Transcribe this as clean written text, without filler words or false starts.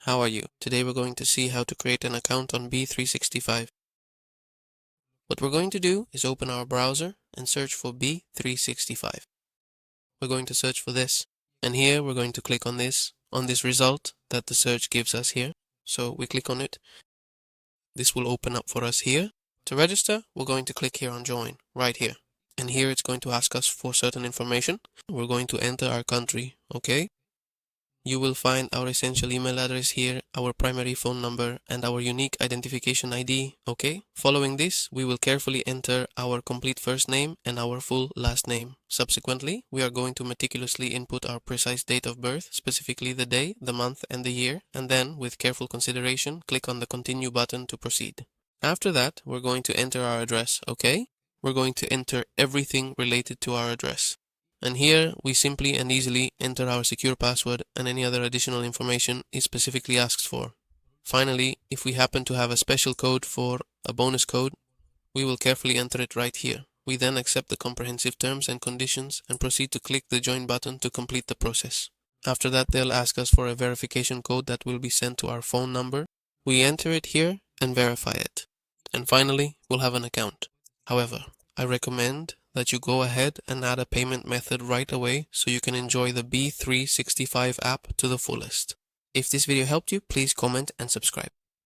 How are you? Today we're going to see how to create an account on BE365. What we're going to do is open our browser and search for BE365. We're going to search for this, and here we're going to click on this result that the search gives us here. So we click on it. This will open up for us here. To register, we're going to click here on join, right here. And here it's going to ask us for certain information. We're going to enter our country, okay? You will find our essential email address here, our primary phone number, and our unique identification ID, okay? Following this, we will carefully enter our complete first name and our full last name. Subsequently, we are going to meticulously input our precise date of birth, specifically the day, the month, and the year, and then, with careful consideration, click on the continue button to proceed. After that, we're going to enter our address, okay? We're going to enter everything related to our address. And here we simply and easily enter our secure password and any other additional information it specifically asks for. Finally, if we happen to have a special code for a bonus code, we will carefully enter it right here. We then accept the comprehensive terms and conditions and proceed to click the join button to complete the process. After that, they'll ask us for a verification code that will be sent to our phone number. We enter it here and verify it. And finally, we'll have an account. However, I recommend that you go ahead and add a payment method right away so you can enjoy the BE365 app to the fullest. If this video helped you, please comment and subscribe.